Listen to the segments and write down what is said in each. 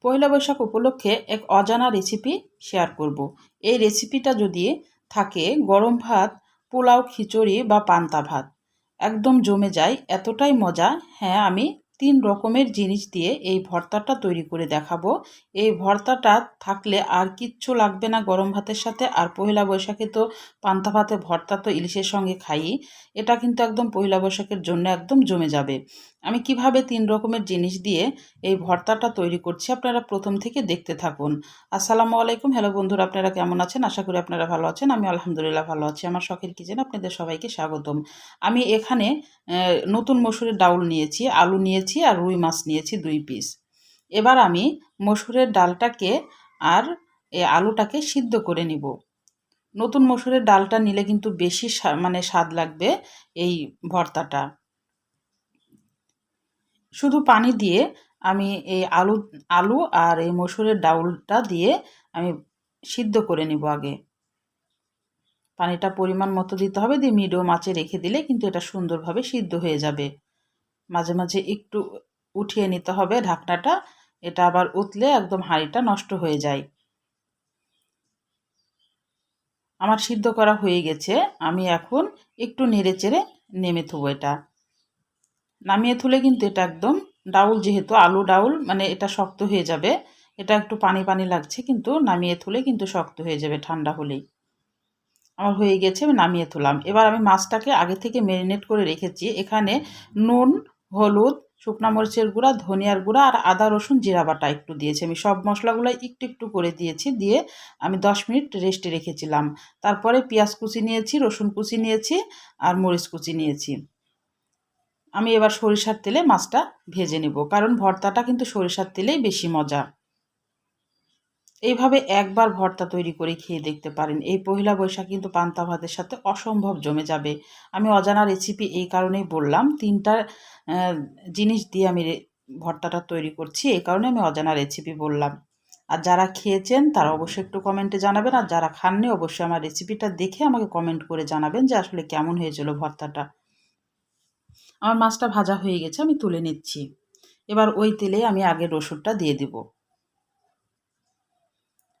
পয়লা বৈশাখ উপলক্ষে এক অজানা রেসিপি শেয়ার করব। এই রেসিপিটা যদি থাকে গরম ভাত, পোলাও, খিচুড়ি বা পান্তা ভাত, একদম জমে যায়, এতটাই মজা। হ্যাঁ, আমি 3 রকমের জিনিস দিয়ে এই ভর্তাটা তৈরি করে দেখাবো। এই ভর্তাটা থাকলে আর কিচ্ছু লাগবে না গরম ভাতের সাথে। আর পহেলা বৈশাখে তো পান্তা ভাতে ভর্তা তো ইলিশের সঙ্গে খাই। এটা কিন্তু একদম পহেলা বৈশাখের জন্য একদম জমে যাবে। আমি কিভাবে 3 রকমের জিনিস দিয়ে এই ভর্তাটা তৈরি করছি, আপনারা প্রথম থেকে দেখতে থাকুন। আসসালামু আলাইকুম। হ্যালো বন্ধুরা, আপনারা কেমন আছেন? আশা করি আপনারা ভালো আছেন। আমি আলহামদুলিল্লাহ ভালো আছি। আমার শখের কিচেনে আপনাদের সবাইকে স্বাগতম। আমি এখানে নতুন মসুরের ডাউল নিয়েছি, আলু নিয়েছি আর রুই মাছ নিয়েছি 2 পিস। এবার আমি মসুরের ডালটাকে আর এই আলুটাকে সিদ্ধ করে নিব। নতুন মসুরের ডালটা নিলে কিন্তু বেশি মানে স্বাদ লাগবে এই ভর্তাটা। শুধু পানি দিয়ে আমি এই আলু আর এই মসুরের ডাউলটা দিয়ে আমি সিদ্ধ করে নিব আগে। পানিটা পরিমাণ মতো দিতে হবে, দিয়ে মিডিয়াম আঁচে রেখে দিলে কিন্তু এটা সুন্দরভাবে সিদ্ধ হয়ে যাবে। মাঝে মাঝে একটু উঠিয়ে নিতে হবে ঢাকনাটা, এটা আবার উতলে একদম হাঁড়িটা নষ্ট হয়ে যায়। আমার সিদ্ধ করা হয়ে গেছে। আমি এখন একটু নেড়ে চেড়ে নেমে থবো এটা। নামিয়ে তুলে কিন্তু এটা একদম ডাউল, যেহেতু আলু ডাউল, মানে এটা শক্ত হয়ে যাবে। এটা একটু পানি পানি লাগছে, কিন্তু নামিয়ে তুলে কিন্তু শক্ত হয়ে যাবে ঠান্ডা হলেই। আমার হয়ে গেছে, আমি নামিয়ে তুললাম। এবার আমি মাছটাকে আগে থেকে ম্যারিনেট করে রেখেছি। এখানে নুন, হলুদ, শুকনা মরিচের গুঁড়া, ধনিয়ার গুঁড়া আর আদা রসুন জিরা বাটা একটু দিয়েছি। আমি সব মশলাগুলো একটু একটু করে দিয়েছি, দিয়ে আমি 10 মিনিট রেস্টে রেখেছিলাম। তারপরে পেঁয়াজ কুচি নিয়েছি, রসুন কুচি নিয়েছি আর মরিচ কুচি নিয়েছি। আমি এবার সরিষার তেলে মাছটা ভেজে নেব, কারণ ভর্তাটা কিন্তু সরিষার তেলেই বেশি মজা। এইভাবে একবার ভর্তা তৈরি করে খেয়ে দেখতে পারেন। এই পহেলা বৈশাখ কিন্তু পান্তা ভাতের সাথে অসম্ভব জমে যাবে। আমি অজানা রেসিপি এই কারণেই বললাম, 3টা জিনিস দিয়ে আমি ভর্তাটা তৈরি করছি, এই কারণে আমি অজানা রেসিপি বললাম। আর যারা খেয়েছেন তারা অবশ্যই একটু কমেন্টে জানাবেন, আর যারা খাননি অবশ্যই আমার রেসিপিটা দেখে আমাকে কমেন্ট করে জানাবেন যে আসলে কেমন হয়েছিল ভর্তাটা। আমার মাছটা ভাজা হয়ে গেছে, আমি তুলে নিচ্ছি। এবার ওই তেলে আমি আগে রসুনটা দিয়ে দিব।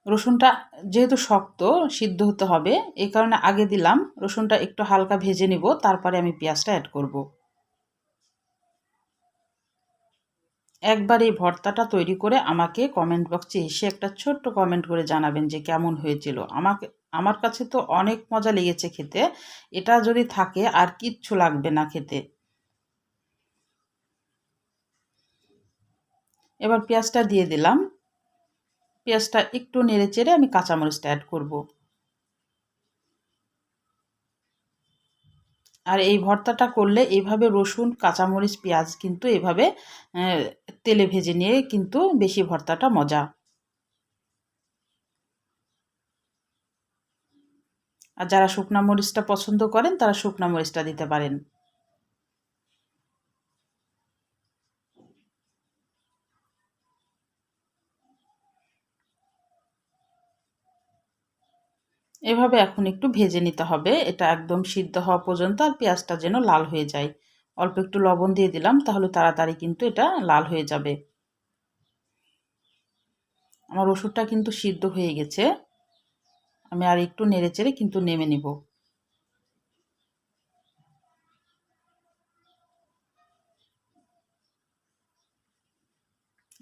রসুনটা যেহেতু শক্ত, সিদ্ধ হতে হবে, এই কারণে আগে দিলাম। রসুনটা একটু হালকা ভেজে নিব, তারপরে আমি পেঁয়াজটা অ্যাড করব। একবার এই ভর্তাটা তৈরি করে আমাকে কমেন্ট বক্সে এসে একটা ছোট্ট কমেন্ট করে জানাবেন যে কেমন হয়েছিল। আমার কাছে তো অনেক মজা লেগেছে খেতে। এটা যদি থাকে আর কিচ্ছু লাগবে না খেতে। এবার পেঁয়াজটা দিয়ে দিলাম। পেঁয়াজটা একটু নেড়ে চেড়ে আমি কাঁচামরিচটা অ্যাড করব। আর এই ভর্তাটা করলে এইভাবে রসুন, কাঁচামরিচ, পেঁয়াজ কিন্তু এভাবে তেলে ভেজে নিয়ে কিন্তু বেশি ভর্তাটা মজা। আর যারা শুকনা মরিচটা পছন্দ করেন তারা শুকনা মরিচটা দিতে পারেন। এভাবে এখন একটু ভেজে নিতে হবে, এটা একদম সিদ্ধ হওয়া পর্যন্ত, আর পেঁয়াজটা যেন লাল হয়ে যায়। অল্প একটু লবণ দিয়ে দিলাম, তাহলে তাড়াতাড়ি কিন্তু এটা লাল হয়ে যাবে। আমার ওষুধটা কিন্তু সিদ্ধ হয়ে গেছে। আমি আর একটু নেড়ে চেড়ে কিন্তু নেমে নিব।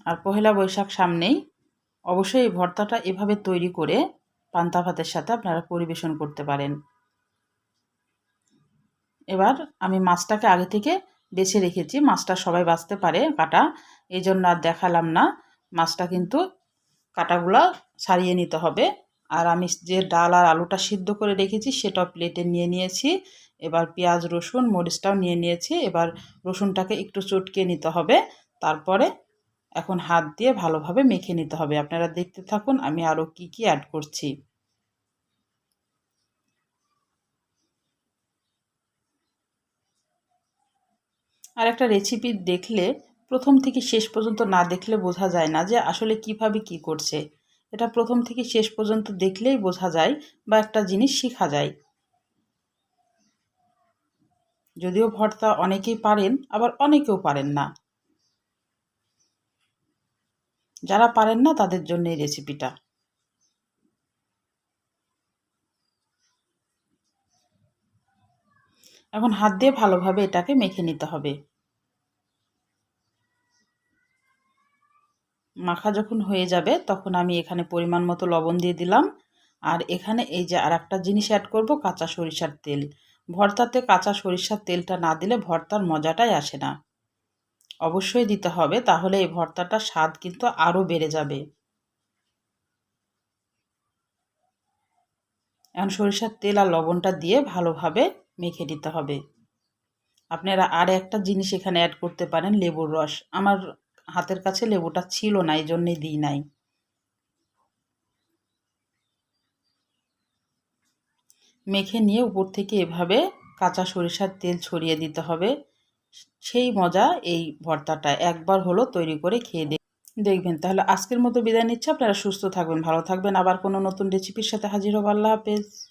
আর পহেলা বৈশাখ সামনেই, অবশ্যই এই ভর্তাটা এভাবে তৈরি করে পান্তা ভাতের সাথে আপনারা পরিবেশন করতে পারেন। এবার আমি মাছটাকে আগে থেকে বেছে রেখেছি। মাছটা সবাই বাছতে পারে কাটা, এই জন্য আর দেখালাম না। মাছটা কিন্তু কাটাগুলা ছাড়িয়ে নিতে হবে। আর আমি যে ডাল আর আলুটা সিদ্ধ করে রেখেছি সেটাও প্লেটে নিয়ে নিয়েছি। এবার পেঁয়াজ, রসুন, মরিচটাও নিয়ে নিয়েছি। এবার রসুনটাকে একটু চটকে নিতে হবে। তারপরে এখন হাত দিয়ে ভালোভাবে মেখে নিতে হবে। আপনারা দেখতে থাকুন আমি আরও কি কি অ্যাড করছি। আর একটা রেসিপি দেখলে প্রথম থেকে শেষ পর্যন্ত না দেখলে বোঝা যায় না যে আসলে কিভাবে কি করছে। এটা প্রথম থেকে শেষ পর্যন্ত দেখলেই বোঝা যায়, বা একটা জিনিস শেখা যায়। যদিও ভর্তা অনেকেই পারেন, আবার অনেকেও পারেন না। যারা পারেন না তাদের জন্য এই রেসিপিটা। এখন হাত দিয়ে ভালোভাবে এটাকে মেখে নিতে হবে। মাখা যখন হয়ে যাবে তখন আমি এখানে পরিমাণ মতো লবণ দিয়ে দিলাম। আর এখানে এই যে আরেকটা জিনিস অ্যাড করব, কাঁচা সরিষার তেল। ভর্তাতে কাঁচা সরিষার তেলটা না দিলে ভর্তার মজাটাই আসে না। অবশ্যই দিতে হবে, তাহলে এই ভর্তাটার স্বাদ কিন্তু আরও বেড়ে যাবে। এখন সরিষার তেল আর লবণটা দিয়ে ভালোভাবে মেখে নিতে হবে। আপনারা আর একটা জিনিস এখানে অ্যাড করতে পারেন, লেবুর রস। আমার হাতের কাছে লেবুটা ছিল না, এই জন্যে দিই নাই। মেখে নিয়ে উপর থেকে এভাবে কাঁচা সরিষার তেল ছড়িয়ে দিতে হবে। সেই মজা এই ভর্তাটা একবার হলো তৈরি করে খেয়ে দেখবেন। তাহলে আজকের মতো বিদায় নিচ্ছি। আপনারা সুস্থ থাকবেন, ভালো থাকবেন। আবার কোনো নতুন রেসিপির সাথে হাজির হব। আল্লাহ হাফেজ।